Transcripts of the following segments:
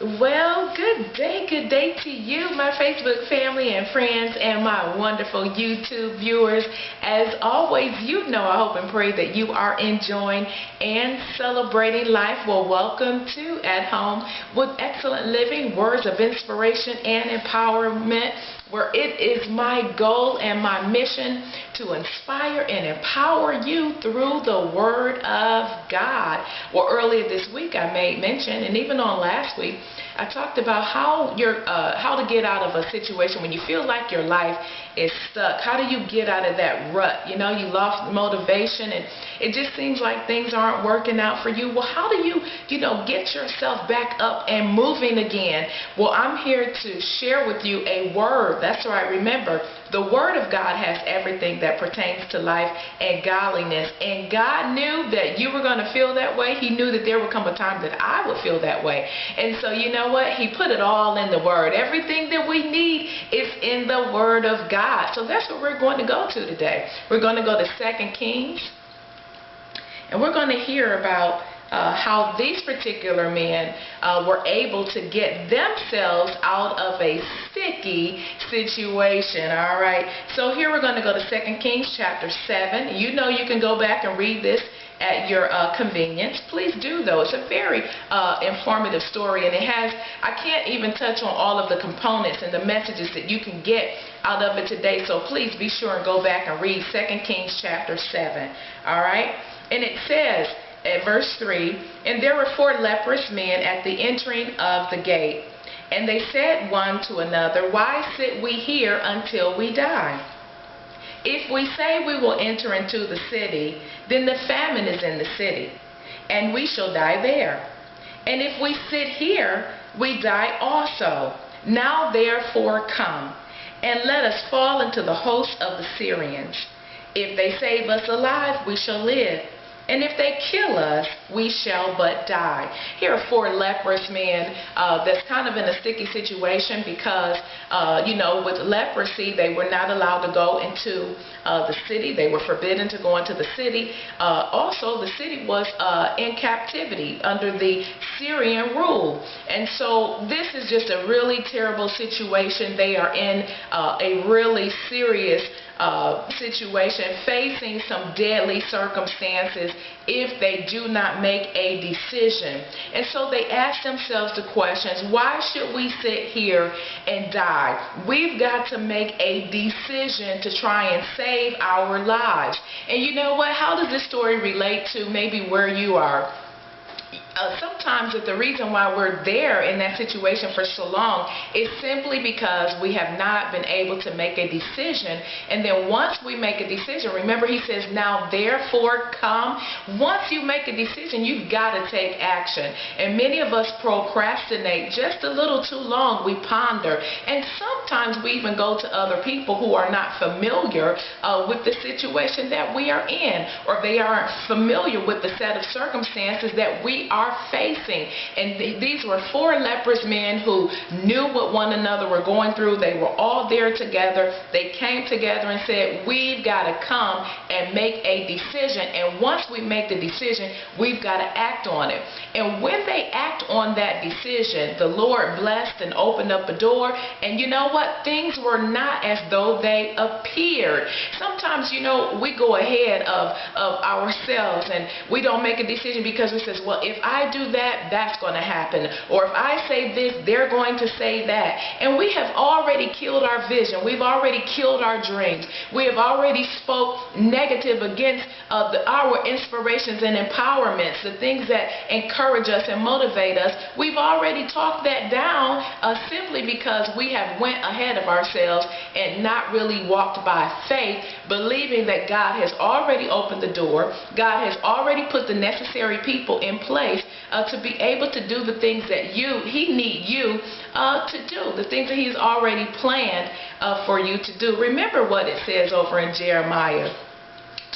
Well, good day to you, my Facebook family and friends, and my wonderful YouTube viewers. As always, you know, I hope and pray that you are enjoying and celebrating life. Well, welcome to At Home with Excellent Living, words of inspiration and empowerment, where it is my goal and my mission to inspire and empower you through the Word of God. Well, earlier this week I made mention, and even on last week, I talked about how to get out of a situation when you feel like your life is stuck. How do you get out of that rut? You know, you lost motivation and it just seems like things aren't working out for you. Well, how do you get yourself back up and moving again? Well, I'm here to share with you a word. That's right. Remember, the Word of God has everything that pertains to life and godliness. And God knew that you were going to feel that way. He knew that there would come a time that I would feel that way. And so, you know what? He put it all in the Word. Everything that we need is in the Word of God. So that's what we're going to go to today. We're going to go to 2 Kings. And we're going to hear about how these particular men were able to get themselves out of a sticky situation. All right. So here we're going to go to 2 Kings chapter 7. You know, you can go back and read this at your convenience. Please do, though. It's a very informative story, and it has, I can't even touch on all of the components and the messages that you can get out of it today. So please be sure and go back and read 2 Kings chapter 7. All right. And it says, at verse 3, and there were 4 leprous men at the entering of the gate. And they said one to another, why sit we here until we die? If we say we will enter into the city, then the famine is in the city, and we shall die there. And if we sit here, we die also. Now therefore come, and let us fall into the host of the Syrians. If they save us alive, we shall live. And if they kill us, we shall but die. Here are 4 leprous men that's kind of in a sticky situation because, with leprosy, they were not allowed to go into the city. They were forbidden to go into the city. Also, the city was in captivity under the Syrian rule. And so this is just a really terrible situation. They are in a really serious situation, facing some deadly circumstances if they do not make a decision. And so they ask themselves the questions, why should we sit here and die? We've got to make a decision to try and save our lives. And you know what? How does this story relate to maybe where you are? Sometimes the reason why we're there in that situation for so long is simply because we have not been able to make a decision. And then once we make a decision, remember he says, now therefore come. Once you make a decision, you've got to take action. And many of us procrastinate just a little too long. We ponder. And sometimes we even go to other people who are not familiar with the situation that we are in, or they aren't familiar with the set of circumstances that we are facing. And these were 4 leprous men who knew what one another were going through. They were all there together. They came together and said, we've got to come and make a decision. And once we make the decision, we've got to act on it. And when they act on that decision, the Lord blessed and opened up a door. And you know what? Things were not as though they appeared. Sometimes, we go ahead of ourselves and we don't make a decision because we say, well, if I do that, that's going to happen. Or if I say this, they're going to say that. And we have already killed our vision. We've already killed our dreams. We have already spoke negative against our inspirations and empowerments, the things that encourage us and motivate us. We've already talked that down simply because we have went ahead of ourselves and not really walked by faith, believing that God has already opened the door. God has already put the necessary people in place to be able to do the things that he needs you to do, the things that he's already planned for you to do. Remember what it says over in Jeremiah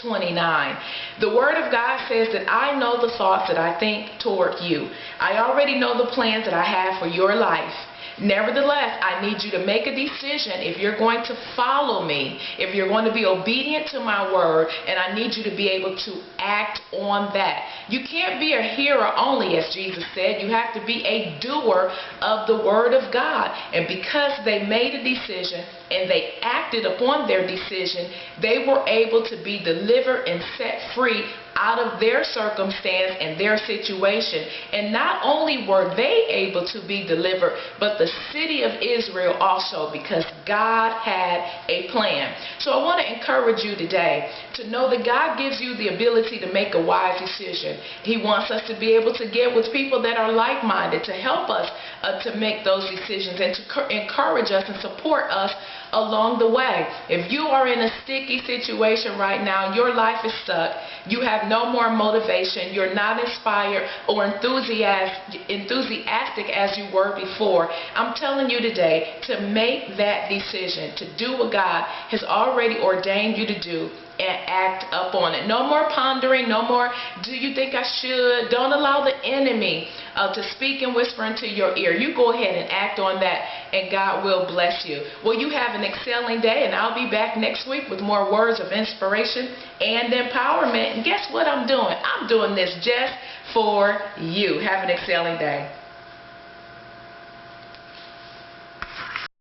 29. The Word of God says that I know the thoughts that I think toward you. I already know the plans that I have for your life. Nevertheless, I need you to make a decision if you're going to follow me, if you're going to be obedient to my word, and I need you to be able to act on that. You can't be a hearer only, as Jesus said. You have to be a doer of the word of God. And because they made a decision and they acted upon their decision, they were able to be delivered and set free out of their circumstance and their situation. And not only were they able to be delivered, but the city of Israel also, because God had a plan. So I want to encourage you today to know that God gives you the ability to make a wise decision. He wants us to be able to get with people that are like-minded, to help us to make those decisions and to encourage us and support us along the way. If you are in a sticky situation right now, your life is stuck, you have no more motivation, you're not inspired or enthusiastic as you were before, I'm telling you today to make that decision, to do what God has already ordained you to do and act up on it. No more pondering, no more, do you think I should? Don't allow the enemy to speak and whisper into your ear. You go ahead and act on that, and God will bless you. Well, you have an excelling day, and I'll be back next week with more words of inspiration and empowerment. And guess what I'm doing? I'm doing this just for you. Have an excelling day.